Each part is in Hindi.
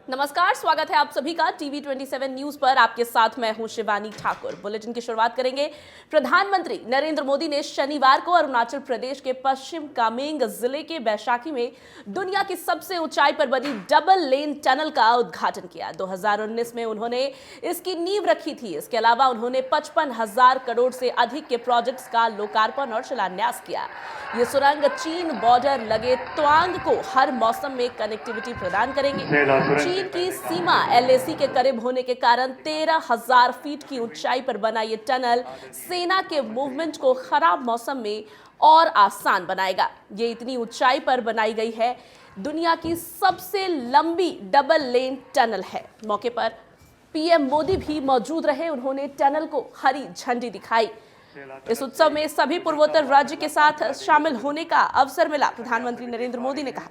नमस्कार, स्वागत है आप सभी का टीवी 27 न्यूज पर। आपके साथ मैं हूं शिवानी ठाकुर। बुलेटिन की शुरुआत करेंगे। प्रधानमंत्री नरेंद्र मोदी ने शनिवार को अरुणाचल प्रदेश के पश्चिम कामेंग जिले के बैशाखी में दुनिया की सबसे ऊंचाई पर बनी डबल लेन टनल का उद्घाटन किया। 2019 में उन्होंने इसकी नींव रखी थी। इसके अलावा उन्होंने 55,000 करोड़ से अधिक के प्रोजेक्ट्स का लोकार्पण और शिलान्यास किया। ये सुरंग चीन बॉर्डर लगे त्वांग को हर मौसम में कनेक्टिविटी प्रदान करेंगे। चीन की सीमा एलएसी के करीब होने के कारण 13,000 फीट की ऊंचाई पर बना ये टनल सेना के मूवमेंट को खराब मौसम में और आसान बनाएगा। ये इतनी ऊंचाई पर बनाई गई है, दुनिया की सबसे लंबी डबल लेन टनल है। मौके पर पीएम मोदी भी मौजूद रहे। उन्होंने टनल को हरी झंडी दिखाई। इस उत्सव में सभी पूर्वोत्तर राज्य के साथ शामिल होने का अवसर मिला। प्रधानमंत्री नरेंद्र मोदी ने कहा,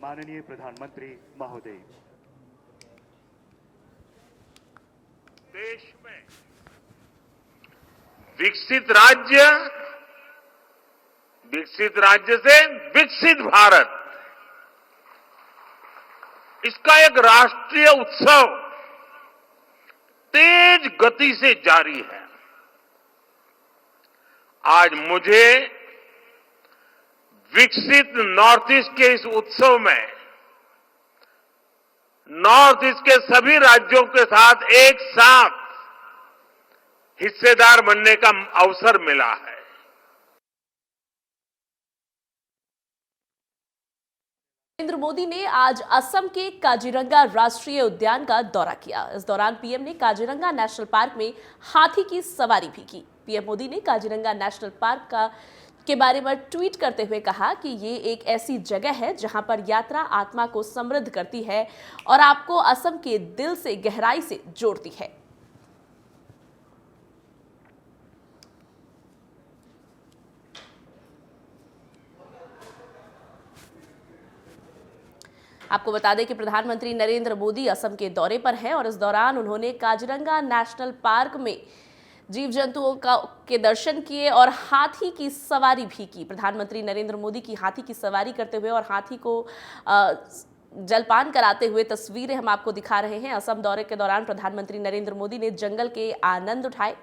माननीय प्रधानमंत्री महोदय, देश में विकसित राज्य से विकसित भारत, इसका एक राष्ट्रीय उत्सव तेज गति से जारी है। आज मुझे विकसित नॉर्थ ईस्ट के इस उत्सव में नॉर्थ ईस्ट के सभी राज्यों के साथ एक साथ हिस्सेदार बनने का अवसर मिला है। नरेंद्र मोदी ने आज असम के काजीरंगा राष्ट्रीय उद्यान का दौरा किया। इस दौरान पीएम ने काजीरंगा नेशनल पार्क में हाथी की सवारी भी की। पीएम मोदी ने काजीरंगा नेशनल पार्क के बारे में ट्वीट करते हुए कहा कि ये एक ऐसी जगह है जहां पर यात्रा आत्मा को समृद्ध करती है और आपको असम के दिल से गहराई से जोड़ती है। आपको बता दें कि प्रधानमंत्री नरेंद्र मोदी असम के दौरे पर हैं और इस दौरान उन्होंने काजीरंगा नेशनल पार्क में जीव जंतुओं के दर्शन किए और हाथी की सवारी भी की। प्रधानमंत्री नरेंद्र मोदी की हाथी की सवारी करते हुए और हाथी को जलपान कराते हुए तस्वीरें हम आपको दिखा रहे हैं। असम दौरे के दौरान प्रधानमंत्री नरेंद्र मोदी ने जंगल के आनंद उठाए।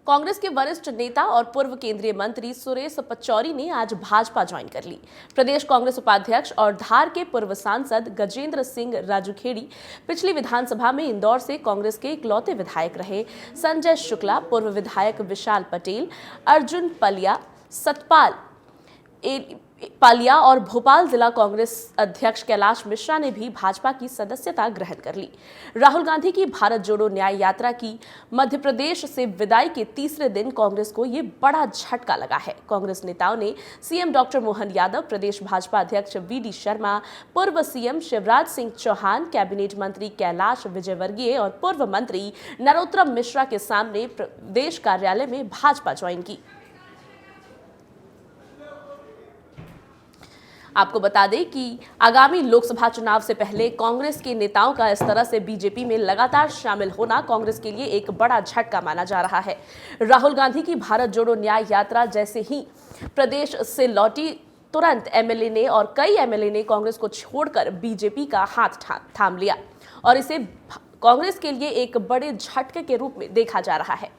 कांग्रेस के वरिष्ठ नेता और पूर्व केंद्रीय मंत्री सुरेश पचौरी ने आज भाजपा ज्वाइन कर ली। प्रदेश कांग्रेस उपाध्यक्ष और धार के पूर्व सांसद गजेंद्र सिंह राजूखेड़ी पिछली विधानसभा में इंदौर से कांग्रेस के इकलौते विधायक रहे। संजय शुक्ला, पूर्व विधायक विशाल पटेल, अर्जुन पलिया, सतपाल पालिया और भोपाल जिला कांग्रेस अध्यक्ष कैलाश मिश्रा ने भी भाजपा की सदस्यता ग्रहण कर ली। राहुल गांधी की भारत जोड़ो न्याय यात्रा की मध्य प्रदेश से विदाई के तीसरे दिन कांग्रेस को ये बड़ा झटका लगा है। कांग्रेस नेताओं ने सीएम डॉक्टर मोहन यादव, प्रदेश भाजपा अध्यक्ष वीडी शर्मा, पूर्व सीएम शिवराज सिंह चौहान, कैबिनेट मंत्री कैलाश विजयवर्गीय और पूर्व मंत्री नरोत्तम मिश्रा के सामने प्रदेश कार्यालय में भाजपा ज्वाइन की। आपको बता दें कि आगामी लोकसभा चुनाव से पहले कांग्रेस के नेताओं का इस तरह से बीजेपी में लगातार शामिल होना कांग्रेस के लिए एक बड़ा झटका माना जा रहा है। राहुल गांधी की भारत जोड़ो न्याय यात्रा जैसे ही प्रदेश से लौटी, तुरंत एमएलए ने और कई एमएलए ने कांग्रेस को छोड़कर बीजेपी का हाथ थाम लिया और इसे कांग्रेस के लिए एक बड़े झटके के रूप में देखा जा रहा है।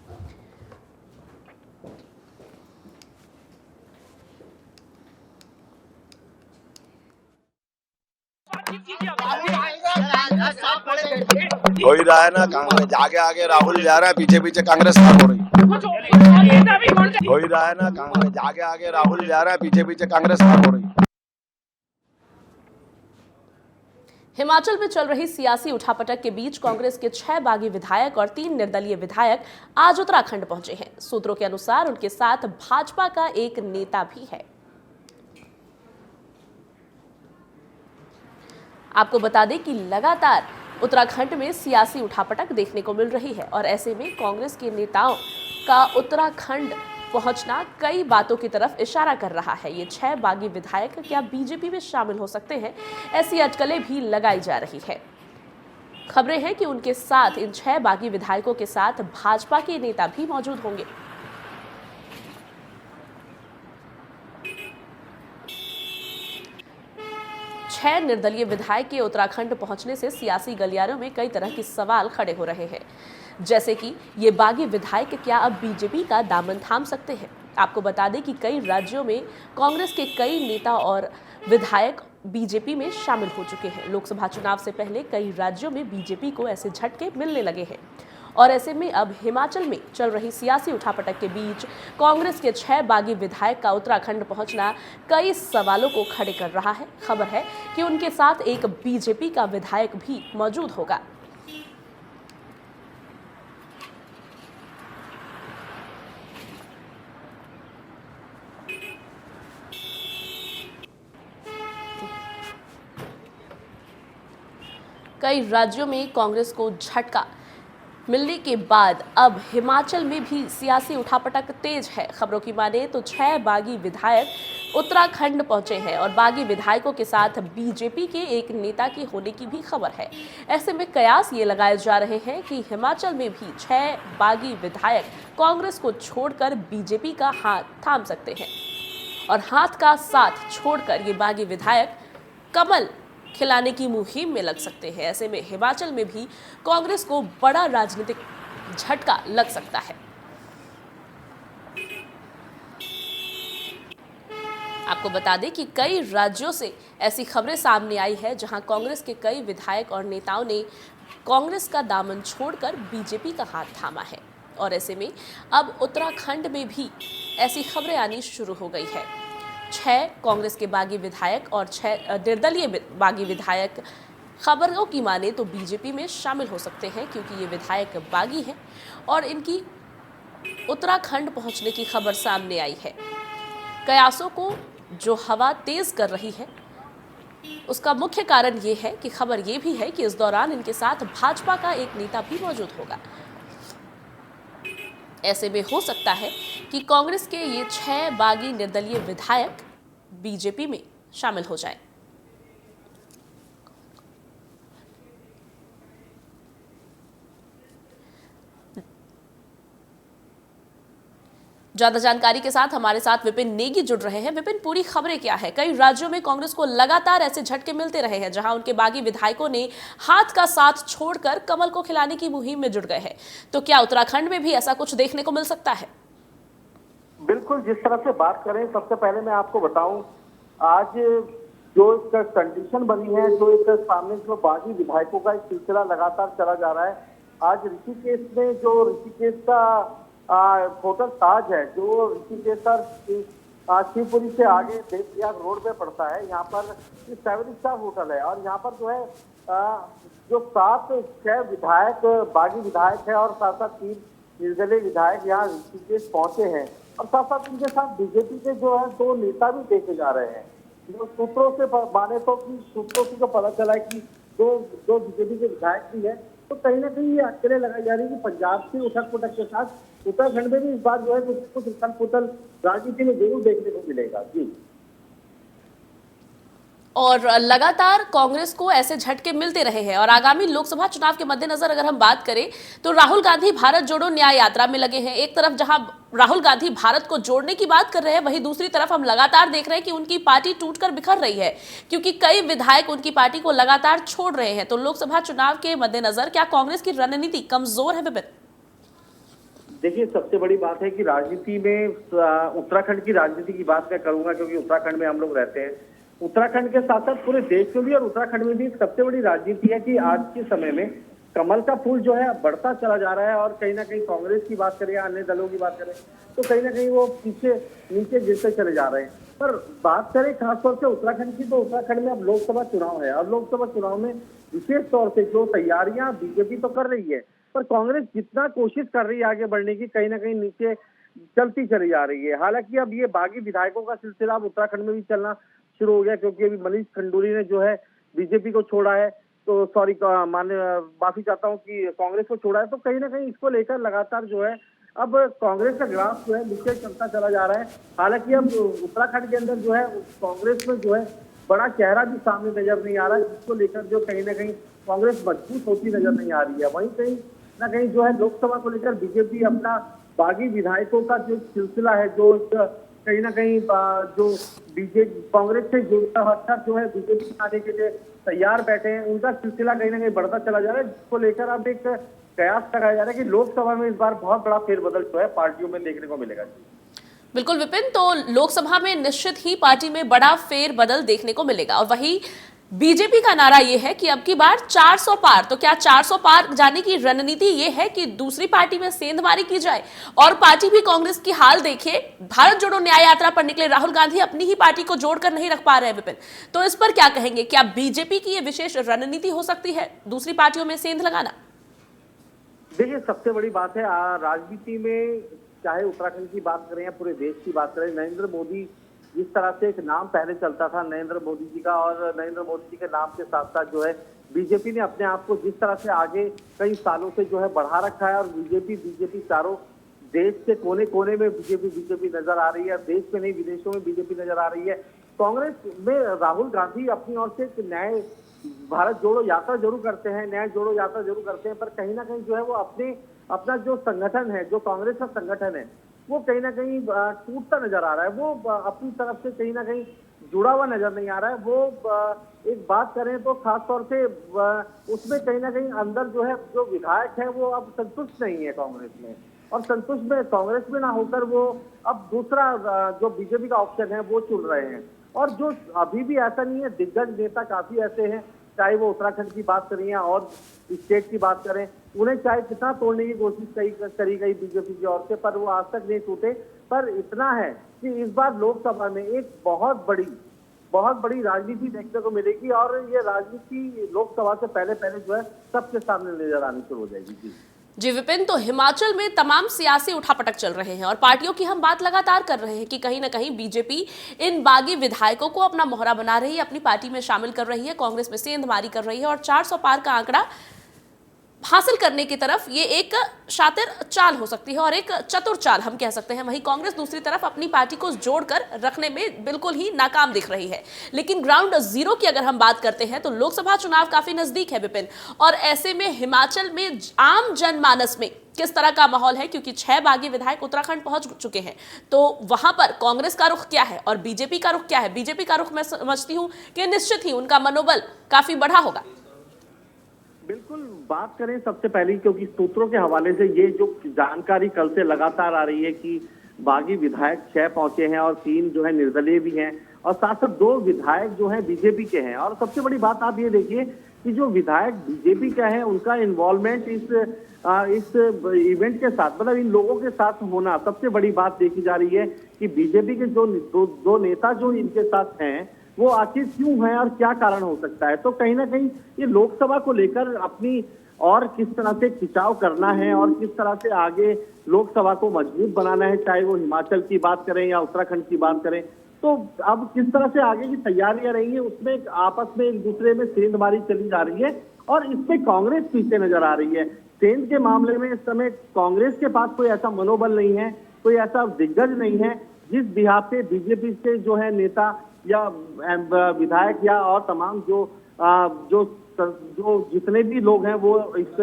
हो ही रहा है ना, कांग्रेस आगे आगे राहुल जा रहा है, पीछे पीछे कांग्रेस खा हो रही हो ही रहा है ना, कांग्रेस आगे आगे राहुल जा रहा है, पीछे पीछे कांग्रेस खा हो रही। हिमाचल में चल रही सियासी उठापटक के बीच कांग्रेस के 6 बागी विधायक और 3 निर्दलीय विधायक आज उत्तराखंड पहुंचे हैं। सूत्रों के अनुसार उनके साथ भाजपा का एक नेता भी है। आपको बता दें कि लगातार उत्तराखंड में सियासी उठापटक देखने को मिल रही है और ऐसे में कांग्रेस के नेताओं का उत्तराखंड पहुंचना कई बातों की तरफ इशारा कर रहा है। ये 6 बागी विधायक क्या बीजेपी में शामिल हो सकते हैं, ऐसी अटकलें भी लगाई जा रही है। खबरें हैं कि उनके साथ, इन 6 बागी विधायकों के साथ भाजपा के नेता भी मौजूद होंगे। छह निर्दलीय विधायक के उत्तराखंड पहुंचने से सियासी गलियारों में कई तरह के सवाल खड़े हो रहे हैं, जैसे कि ये बागी विधायक क्या अब बीजेपी का दामन थाम सकते हैं। आपको बता दें कि कई राज्यों में कांग्रेस के कई नेता और विधायक बीजेपी में शामिल हो चुके हैं। लोकसभा चुनाव से पहले कई राज्यों में बीजेपी को ऐसे झटके मिलने लगे हैं और ऐसे में अब हिमाचल में चल रही सियासी उठापटक के बीच कांग्रेस के 6 बागी विधायक का उत्तराखंड पहुंचना कई सवालों को खड़े कर रहा है। खबर है कि उनके साथ एक बीजेपी का विधायक भी मौजूद होगा। कई राज्यों में कांग्रेस को झटका मिलने के बाद अब हिमाचल में भी सियासी उठापटक तेज है। खबरों की माने तो 6 बागी विधायक उत्तराखंड पहुंचे हैं और बागी विधायकों के साथ बीजेपी के एक नेता के होने की भी खबर है। ऐसे में कयास ये लगाए जा रहे हैं कि हिमाचल में भी 6 बागी विधायक कांग्रेस को छोड़कर बीजेपी का हाथ थाम सकते हैं और हाथ का साथ छोड़कर ये बागी विधायक कमल खिलाने की मुहिम में लग सकते हैं। ऐसे में हिमाचल में भी कांग्रेस को बड़ा राजनीतिक झटका लग सकता है। आपको बता दें कि कई राज्यों से ऐसी खबरें सामने आई है जहां कांग्रेस के कई विधायक और नेताओं ने कांग्रेस का दामन छोड़कर बीजेपी का हाथ थामा है और ऐसे में अब उत्तराखंड में भी ऐसी खबरें आनी शुरू हो गई है। 6 कांग्रेस के बागी विधायक और 6 निर्दलीय बागी विधायक खबरों की माने तो बीजेपी में शामिल हो सकते हैं, क्योंकि ये विधायक बागी हैं और इनकी उत्तराखंड पहुंचने की खबर सामने आई है। कयासों को जो हवा तेज कर रही है उसका मुख्य कारण ये है कि खबर ये भी है कि इस दौरान इनके साथ भाजपा का एक नेता भी मौजूद होगा। ऐसे में हो सकता है कि कांग्रेस के ये 6 बागी निर्दलीय विधायक बीजेपी में शामिल हो जाएं। ज्यादा जानकारी के साथ हमारे साथ विपिन नेगी जुड़ रहे हैं। विपिन, पूरी खबरें क्या है? कई राज्यों में कांग्रेस को लगातार ऐसे झटके मिलते रहे हैं जहां उनके बागी विधायकों ने हाथ का साथ छोड़कर कमल को खिलाने की मुहिम में जुट गए हैं, तो क्या उत्तराखंड में भी ऐसा कुछ देखने को मिल सकता है? बिल्कुल, जिस तरह से बात करें, सबसे पहले मैं आपको बताऊं, आज जो एक कंडीशन बनी है, जो एक सामने जो बागी विधायकों का एक सिलसिला लगातार चला जा रहा है। आज ऋषिकेश में जो ऋषिकेश का होटल ताज है, जो ऋषिकेश का शिवपुरी से आगे देवप्रयाग रोड पे पड़ता है, यहाँ पर 7 स्टार होटल है और यहाँ पर जो है जो 6 विधायक बागी विधायक है और साथ साथ 3 निर्दलीय विधायक यहाँ ऋषिकेश पहुंचे हैं और साथ साथ उनके साथ बीजेपी के जो है 2 नेता भी देखे जा रहे हैं। जो सूत्रों से माने तो सूत्रों से तो पता चला है कि दो बीजेपी के विधायक भी है, तो कहीं ना कहीं ये अटकलें लगाई जा रही है कि पंजाब से उठक पुठक के साथ उत्तराखंड में भी इस बार जो है कुछ उथल पुथल राजनीति में जरूर देखने को मिलेगा। जी, और लगातार कांग्रेस को ऐसे झटके मिलते रहे हैं और आगामी लोकसभा चुनाव के मद्देनजर अगर हम बात करें तो राहुल गांधी भारत जोड़ो न्याय यात्रा में लगे हैं। एक तरफ जहां राहुल गांधी भारत को जोड़ने की बात कर रहे हैं, वहीं दूसरी तरफ हम लगातार देख रहे हैं कि उनकी पार्टी टूटकर बिखर रही है, क्योंकि कई विधायक उनकी पार्टी को लगातार छोड़ रहे हैं। तो लोकसभा चुनाव के मद्देनजर क्या कांग्रेस की रणनीति कमजोर है? विपिन, देखिए, सबसे बड़ी बात है कि राजनीति में उत्तराखंड की राजनीति की बात मैं करूंगा, क्योंकि उत्तराखंड में हम लोग रहते हैं। उत्तराखंड के साथ साथ पूरे देश में भी और उत्तराखंड में भी सबसे बड़ी राजनीति है कि आज के समय में कमल का फूल जो है बढ़ता चला जा रहा है और कहीं ना कहीं कांग्रेस की बात करें या अन्य दलों की बात करें तो कहीं ना कहीं वो पीछे नीचे गिरते चले जा रहे हैं। पर बात करें खासतौर से उत्तराखंड की, तो उत्तराखंड में अब लोकसभा चुनाव है और लोकसभा चुनाव में विशेष तौर से जो तैयारियां बीजेपी तो कर रही है, पर कांग्रेस जितना कोशिश कर रही है आगे बढ़ने की, कहीं ना कहीं नीचे चलती चली जा रही है। हालांकि अब ये बागी विधायकों का सिलसिला अब उत्तराखंड में भी चलना शुरू हो गया, क्योंकि अभी मनीष खंडूरी ने जो है बीजेपी को छोड़ा है, तो सॉरी माफी चाहता हूं कि कांग्रेस को छोड़ा है, तो कहीं ना कहीं इसको लेकर लगातार जो है अब कांग्रेस का ग्राफ जो है नीचे चलता चला जा रहा है। हालांकि अब उत्तराखंड के अंदर जो है कांग्रेस में जो है बड़ा चेहरा भी सामने नजर नहीं आ रहा है, जिसको लेकर जो कहीं ना कहीं कांग्रेस मजबूत होती नजर नहीं आ रही है। वहीं कहीं ना कहीं जो है लोकसभा को लेकर बीजेपी अपना बागी विधायकों का जो सिलसिला है, जो कहीं ना कहीं जो बीजेपी कांग्रेस से जुड़ता हटकर जो है बीजेपी में आने के लिए तैयार बैठे हैं, उनका सिलसिला कहीं ना कहीं बढ़ता चला जा रहा है, जिसको लेकर अब एक कयास लगाया जा रहा है कि लोकसभा में इस बार बहुत बड़ा फेरबदल जो है पार्टियों में देखने को मिलेगा। बिल्कुल विपिन, तो लोकसभा में निश्चित ही पार्टी में बड़ा फेरबदल देखने को मिलेगा। और वही बीजेपी का नारा यह है कि अब की बार 400 पार। तो क्या 400 पार जाने की रणनीति यह है कि दूसरी पार्टी में सेंधमारी की जाए और पार्टी भी कांग्रेस की हाल देखे? भारत जोड़ो न्याय यात्रा पर निकले राहुल गांधी अपनी ही पार्टी को जोड़कर नहीं रख पा रहे हैं विपिन, तो इस पर क्या कहेंगे? क्या बीजेपी की यह विशेष रणनीति हो सकती है दूसरी पार्टियों में सेंध लगाना? देखिए, सबसे बड़ी बात है राजनीति में, चाहे उत्तराखंड की बात करें या पूरे देश की बात करें, नरेंद्र मोदी जिस तरह से एक नाम पहले चलता था नरेंद्र मोदी जी का, और नरेंद्र मोदी जी के नाम के साथ साथ जो है बीजेपी ने अपने आप को जिस तरह से आगे कई सालों से जो है बढ़ा रखा है, और बीजेपी चारों देश के कोने कोने में बीजेपी नजर आ रही है, देश में नहीं विदेशों में बीजेपी नजर आ रही है। कांग्रेस में राहुल गांधी अपनी ओर से एक नए भारत जोड़ो यात्रा जरूर करते हैं, न्याय जोड़ो यात्रा जरूर करते हैं, पर कहीं ना कहीं जो है वो अपना जो संगठन है, जो कांग्रेस का संगठन है, वो कहीं ना कहीं टूटता नजर आ रहा है। वो अपनी तरफ से कहीं ना कहीं जुड़ा हुआ नजर नहीं आ रहा है। वो एक बात करें तो खास तौर से उसमें कहीं ना कहीं अंदर जो है जो विधायक है वो अब संतुष्ट नहीं है कांग्रेस में, और संतुष्ट में कांग्रेस में ना होकर वो अब दूसरा जो बीजेपी का ऑप्शन है वो चुन रहे हैं। और जो अभी भी ऐसा नहीं है, दिग्गज नेता काफी ऐसे हैं, चाहे वो उत्तराखंड की बात करें या और स्टेट की बात करें, उन्हें चाहे कितना तोड़ने की कोशिश करी गई बीजेपी की ओर से, पर वो आज तक नहीं टूटे। पर इतना है कि इस बार लोकसभा में एक बहुत बड़ी राजनीति देखने को मिलेगी, और ये राजनीति लोकसभा से पहले जो है सबके सामने नजर आनी शुरू हो जाएगी। जी विपिन, तो हिमाचल में तमाम सियासी उठापटक चल रहे हैं और पार्टियों की हम बात लगातार कर रहे हैं कि कहीं ना कहीं बीजेपी इन बागी विधायकों को अपना मोहरा बना रही है, अपनी पार्टी में शामिल कर रही है, कांग्रेस में सेंधमारी कर रही है, और 400 पार का आंकड़ा हासिल करने की तरफ ये एक शातिर चाल हो सकती है और एक चतुर चाल हम कह सकते हैं। वहीं कांग्रेस दूसरी तरफ अपनी पार्टी को जोड़कर रखने में बिल्कुल ही नाकाम दिख रही है। लेकिन ग्राउंड जीरो की अगर हम बात करते हैं तो लोकसभा चुनाव काफी नजदीक है विपिन, और ऐसे में हिमाचल में आम जनमानस में किस तरह का माहौल है, क्योंकि 6 बागी विधायक उत्तराखंड पहुंच चुके हैं, तो वहां पर कांग्रेस का रुख क्या है और बीजेपी का रुख क्या है? बीजेपी का रुख मैं समझती हूं कि निश्चित ही उनका मनोबल काफी बढ़ा होगा। बिल्कुल, बात करें सबसे पहले, क्योंकि सूत्रों के हवाले से ये जो जानकारी कल से लगातार आ रही है कि बागी विधायक 6 पहुंचे हैं और 3 जो है निर्दलीय भी हैं, और साथ साथ 2 विधायक जो है बीजेपी के हैं। और सबसे बड़ी बात आप ये देखिए कि जो विधायक बीजेपी का है उनका इन्वॉल्वमेंट इस इवेंट के साथ, मतलब इन लोगों के साथ होना, सबसे बड़ी बात देखी जा रही है कि बीजेपी के जो दो नेता जो इनके साथ हैं वो आखिर क्यों है और क्या कारण हो सकता है। तो कहीं ना कहीं ये लोकसभा को लेकर अपनी और किस तरह से खिंचाव करना है और किस तरह से आगे लोकसभा को मजबूत बनाना है, चाहे वो हिमाचल की बात करें या उत्तराखंड की बात करें, तो अब किस तरह से आगे की तैयारियां रहेंगी, उसमें आपस में एक दूसरे में सेंधमारी चली जा रही है, और इसमें कांग्रेस पीछे नजर आ रही है। सेंध के मामले में इस समय कांग्रेस के पास कोई ऐसा मनोबल नहीं है, कोई ऐसा दिग्गज नहीं है जिस बिहार से बीजेपी से जो है नेता या विधायक या और तमाम जो जितने भी लोग हैं वो इस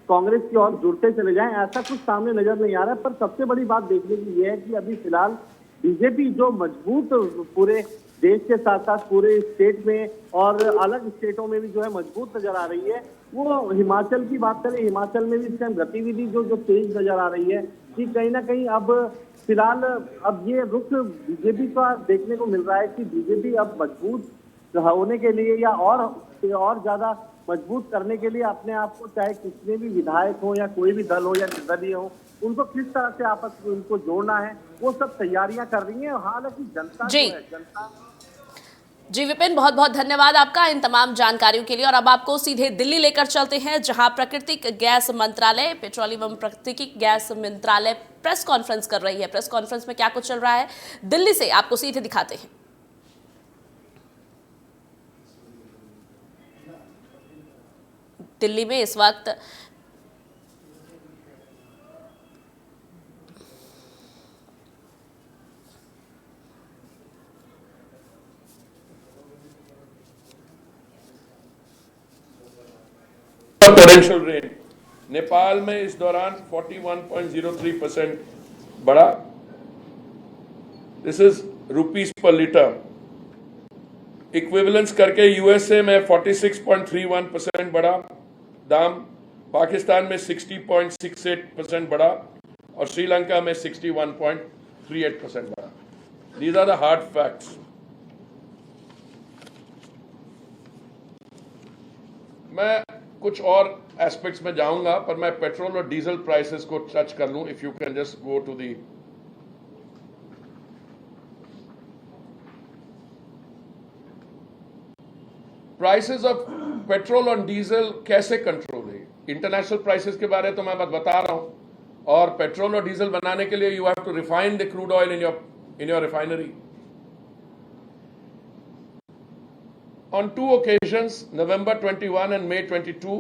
कांग्रेस की ओर जुड़ते चले जाएं, ऐसा कुछ सामने नजर नहीं आ रहा है। पर सबसे बड़ी बात देखने की ये है कि अभी फिलहाल बीजेपी जो मजबूत पूरे देश के साथ साथ पूरे स्टेट में और अलग स्टेटों में भी जो है मजबूत नजर आ रही है, वो हिमाचल की बात करें, हिमाचल में भी इस टाइम गतिविधि जो तेज नजर आ रही है कि कहीं ना कहीं अब फिलहाल अब ये रुख बीजेपी का देखने को मिल रहा है कि बीजेपी अब मजबूत होने के लिए या और ज्यादा मजबूत करने के लिए अपने आप को, चाहे कितने भी विधायक हो या कोई भी दल हो या निर्दलीय हो, उनको किस तरह से आपस में उनको जोड़ना है, वो सब तैयारियां कर रही है। हालांकि जनता जो है, जनता जी विपिन, बहुत बहुत धन्यवाद आपका इन तमाम जानकारियों के लिए। और अब आपको सीधे दिल्ली लेकर चलते हैं, जहां प्राकृतिक गैस मंत्रालय, पेट्रोलियम एवं प्राकृतिक गैस मंत्रालय प्रेस कॉन्फ्रेंस कर रही है। प्रेस कॉन्फ्रेंस में क्या कुछ चल रहा है, दिल्ली से आपको सीधे दिखाते हैं। दिल्ली में इस वक्त टोरेंशियल रेन नेपाल में इस दौरान 41.03% बढ़ा। दिस इज रुपीस पर लीटर। इक्विवेलेंस करके यूएसए में 46.31% बढ़ा दाम, पाकिस्तान में 60.68% बढ़ा और श्रीलंका में 61.38% बढ़ा। These are the hard facts. मैं कुछ और एस्पेक्ट्स में जाऊंगा, पर मैं पेट्रोल और डीजल प्राइसेस को टच कर लूं। If you can just go to the prices of petrol और डीजल कैसे कंट्रोल है। इंटरनेशनल प्राइसेस के बारे तो मैं बता रहा हूं, और पेट्रोल और डीजल बनाने के लिए you have to refine the crude oil in your refinery. On two occasions, November 21 and May 22,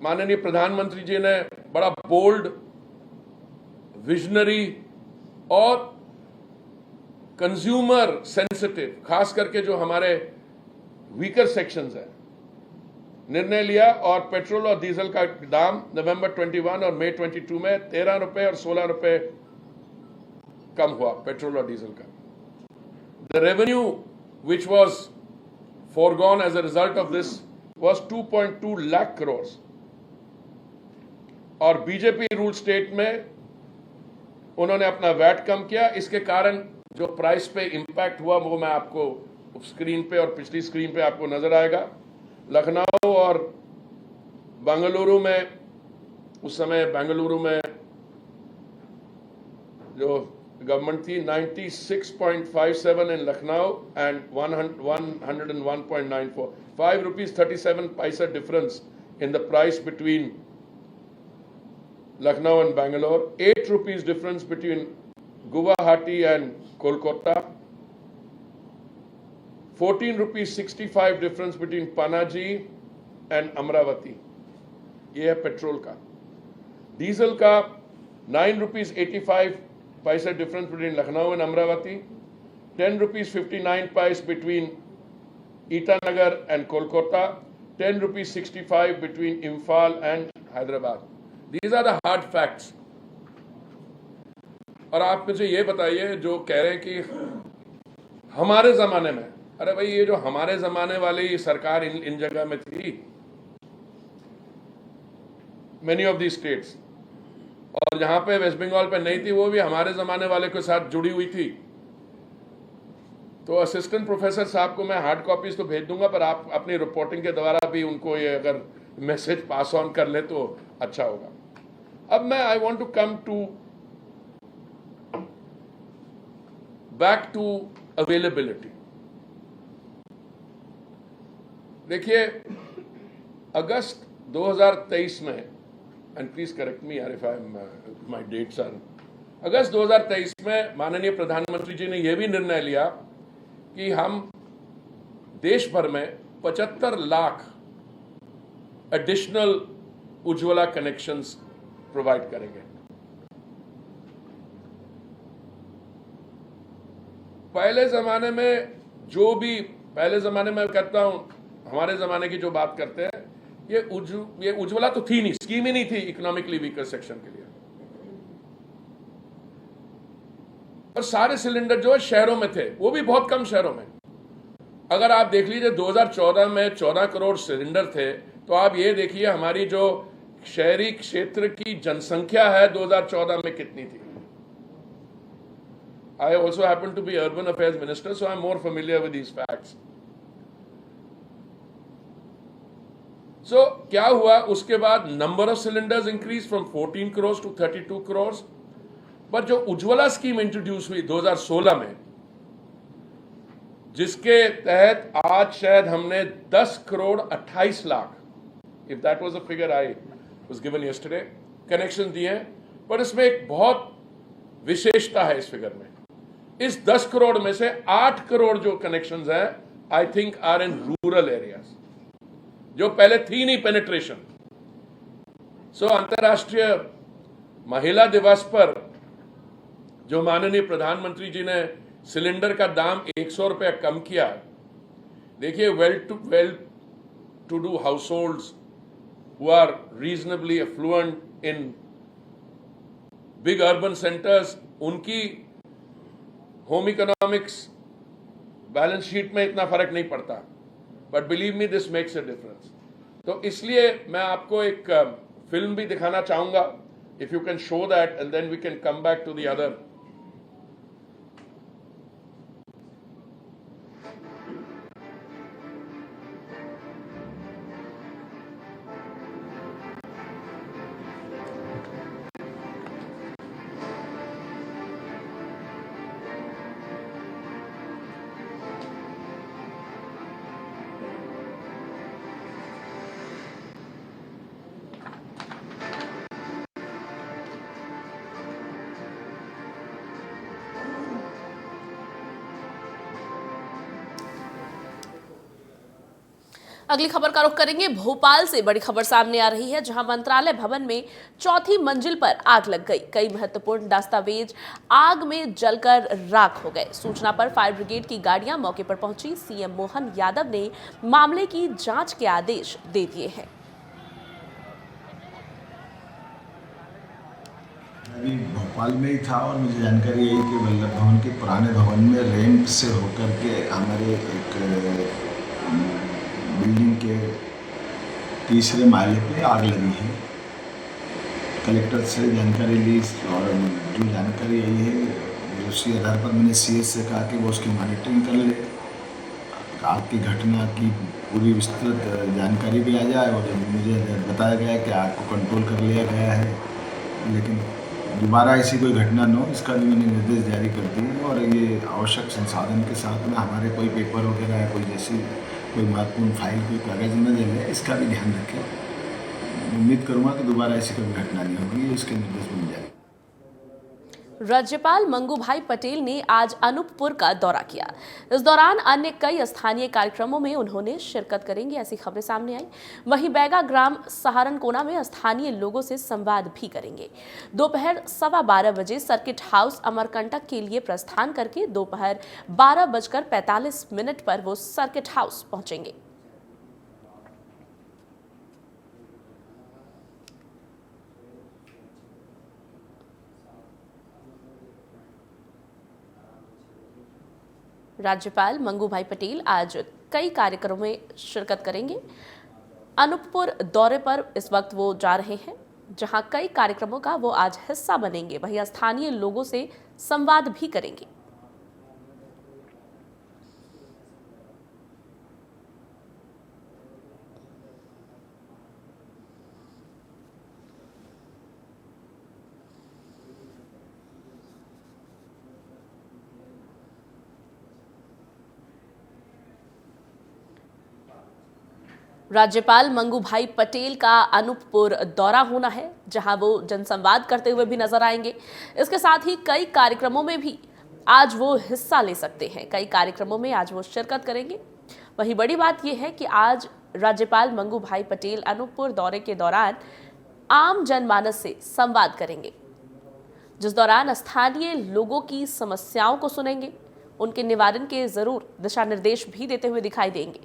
माननीय प्रधानमंत्री जी ने बड़ा बोल्ड, विजनरी और कंज्यूमर सेंसिटिव, खास करके जो हमारे वीकर सेक्शंस हैं, निर्णय लिया और पेट्रोल और डीजल का दाम नवंबर 21 और मई 22 में 13 रुपए और 16 रुपए कम हुआ पेट्रोल और डीजल का। The revenue which was foregone as a result of this was 2.2 lakh crores. और बीजेपी रूल स्टेट में उन्होंने अपना वैट कम किया। इसके कारण जो प्राइस पे इंपैक्ट हुआ वो मैं आपको स्क्रीन पे और पिछली स्क्रीन पे आपको नजर आएगा। लखनऊ और बेंगलुरु में, उस समय बेंगलुरु में जो गवर्नमेंट थी 96.57 in Lucknow and 101.94, 5 rupees 37 paisa difference in the price between Lucknow and Bangalore, 8 rupees difference between Guwahati and Kolkata, 14 rupees 65 difference between Panaji and Amravati। ये है पेट्रोल का। डीजल का 9 rupees 85 paisa difference between Lucknow and Amravati, 10 rupees 59 paise between Itanagar and Kolkata, 10 rupees 65 between Imphal and Hyderabad. These are the hard facts. और आप मुझे ये बताइए जो कह रहे हैं कि हमारे जमाने में, अरे भाई ये जो हमारे जमाने वाली सरकार इन जगह में थी, many of these states, और जहां पे वेस्ट बंगाल पे नहीं थी वो भी हमारे जमाने वाले के साथ जुड़ी हुई थी। तो असिस्टेंट प्रोफेसर साहब को मैं हार्ड कॉपीज तो भेज दूंगा, पर आप अपनी रिपोर्टिंग के द्वारा भी उनको ये अगर मैसेज पास ऑन कर ले तो अच्छा होगा। अब मैं I want to come to back to availability. देखिए अगस्त 2023 में, and please correct me if my dates are, अगस्त 2023 में माननीय प्रधानमंत्री जी ने यह भी निर्णय लिया कि हम देश भर में 75 lakh additional Ujjwala connections provide करेंगे। पहले जमाने में पहले जमाने में कहता हूं, हमारे जमाने की जो बात करते हैं, ये उज्ज्वला तो थी नहीं, स्कीम ही नहीं थी इकोनॉमिकली वीकर सेक्शन के लिए। और सारे सिलेंडर जो है शहरों में थे, वो भी बहुत कम शहरों में। अगर आप देख लीजिए 2014 में 14 करोड़ सिलेंडर थे, तो आप ये देखिए हमारी जो शहरी क्षेत्र की जनसंख्या है 2014 में कितनी थी। I also happen to be urban affairs minister, so I'm more familiar with these facts. So क्या हुआ उसके बाद, number of cylinders increase from 14 crore two 32 crore. पर जो उज्ज्वला स्कीम इंट्रोड्यूस हुई 2016 में, जिसके तहत आज शायद हमने 10 crore 28 lakh, if that was a figure I was given yesterday, connection दिए हैं। पर इसमें एक बहुत विशेषता है इस फिगर में। इस 10 करोड़ में से 8 करोड़ जो कनेक्शंस हैं, I think are in rural areas, जो पहले थी नहीं पेनिट्रेशन। सो अंतर्राष्ट्रीय महिला दिवस पर जो माननीय प्रधानमंत्री जी ने सिलेंडर का दाम 100 रुपया कम किया, देखिए well well-to-do households who are reasonably affluent in big urban centers, उनकी होम इकोनॉमिक्स बैलेंस शीट में इतना फर्क नहीं पड़ता, but believe me this makes a difference. तो इसलिए मैं आपको एक फिल्म भी दिखाना चाहूंगा, if you can show that and then we can come back to the other. अगली खबर का रुख करेंगे। भोपाल से बड़ी खबर सामने आ रही है, जहां मंत्रालय भवन में चौथी मंजिल पर आग लग गई। कई महत्वपूर्ण दस्तावेज आग में जलकर राख हो गए। सूचना पर फायर ब्रिगेड की गाड़ियां मौके पर पहुंची। सीएम मोहन यादव ने मामले की जांच के आदेश दे दिए हैं। अभी भोपाल में ही था और मुझे जानकारी आई कि वल्लभ भवन के पुराने भवन में रैंप से होकर के हमारे एक बिल्डिंग के तीसरे माले पे आग लगी है। कलेक्टर से जानकारी ली और जो जानकारी आई है उसी आधार पर मैंने सीएस से कहा कि वो उसकी मॉनिटरिंग कर ले, आग की घटना की पूरी विस्तृत जानकारी भी आ जाए। और मुझे बताया गया कि आग को कंट्रोल कर लिया गया है, लेकिन दोबारा ऐसी कोई घटना न हो इसका भी मैंने निर्देश जारी कर दिए। और ये आवश्यक संसाधन के साथ में हमारे कोई पेपर वगैरह या कोई जैसी कोई महत्वपूर्ण फाइल कोई कागज न दे ले, इसका भी ध्यान रखें। उम्मीद करूँगा कि दोबारा ऐसी कभी घटना नहीं होगी, इसके निर्देश मिल जाए। राज्यपाल मंगूभाई पटेल ने आज अनूपपुर का दौरा किया। इस दौरान अन्य कई स्थानीय कार्यक्रमों में उन्होंने शिरकत करेंगे, ऐसी खबरें सामने आई। वहीं बैगा ग्राम सहारनकोना में स्थानीय लोगों से संवाद भी करेंगे। दोपहर 12:15 बजे सर्किट हाउस अमरकंटक के लिए प्रस्थान करके दोपहर 12:45 पर वो सर्किट हाउस पहुंचेंगे। राज्यपाल मंगूभाई पटेल आज कई कार्यक्रमों में शिरकत करेंगे। अनूपपुर दौरे पर इस वक्त वो जा रहे हैं, जहां कई कार्यक्रमों का वो आज हिस्सा बनेंगे। वहीं स्थानीय लोगों से संवाद भी करेंगे। राज्यपाल मंगूभाई पटेल का अनूपपुर दौरा होना है, जहां वो जनसंवाद करते हुए भी नजर आएंगे। इसके साथ ही कई कार्यक्रमों में भी आज वो हिस्सा ले सकते हैं, कई कार्यक्रमों में आज वो शिरकत करेंगे। वहीं बड़ी बात यह है कि आज राज्यपाल मंगूभाई पटेल अनूपपुर दौरे के दौरान आम जनमानस से संवाद करेंगे, जिस दौरान स्थानीय लोगों की समस्याओं को सुनेंगे, उनके निवारण के जरूर दिशा निर्देश भी देते हुए दिखाई देंगे।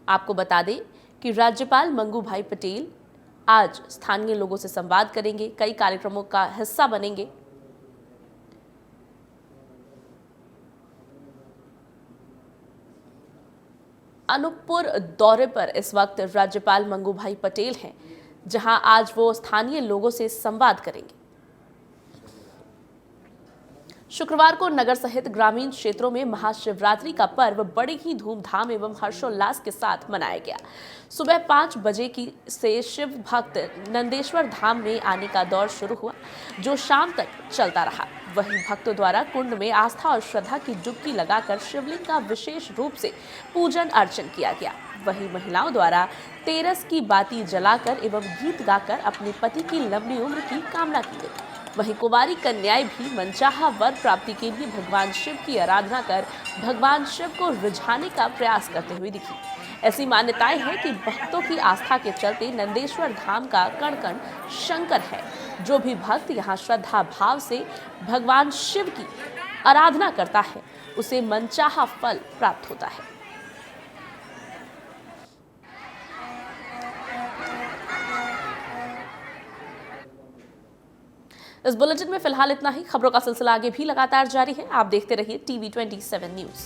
आपको बता दें कि राज्यपाल मंगूभाई पटेल आज स्थानीय लोगों से संवाद करेंगे, कई कार्यक्रमों का हिस्सा बनेंगे। अनूपपुर दौरे पर इस वक्त राज्यपाल मंगूभाई पटेल हैं, जहां आज वो स्थानीय लोगों से संवाद करेंगे। शुक्रवार को नगर सहित ग्रामीण क्षेत्रों में महाशिवरात्रि का पर्व बड़े ही धूमधाम एवं हर्षोल्लास के साथ मनाया गया। सुबह 5 बजे से शिव भक्त नंदेश्वर धाम में आने का दौर शुरू हुआ, जो शाम तक चलता रहा। वहीं भक्तों द्वारा कुंड में आस्था और श्रद्धा की डुबकी लगाकर शिवलिंग का विशेष रूप से पूजन अर्चन किया गया। वहीं महिलाओं द्वारा तेरस की बाती जलाकर एवं गीत गाकर अपने पति की लंबी उम्र की कामना की गई। वहीं कुंवारी कन्याएं भी मनचाहा वर प्राप्ति के लिए भगवान शिव की आराधना कर भगवान शिव को रिझाने का प्रयास करते हुए दिखी। ऐसी मान्यताएं हैं कि भक्तों की आस्था के चलते नंदेश्वर धाम का कण कण शंकर है। जो भी भक्त यहाँ श्रद्धा भाव से भगवान शिव की आराधना करता है, उसे मनचाहा फल प्राप्त होता है। इस बुलेटिन में फिलहाल इतना ही। खबरों का सिलसिला आगे भी लगातार जारी है। आप देखते रहिए TV 27 न्यूज।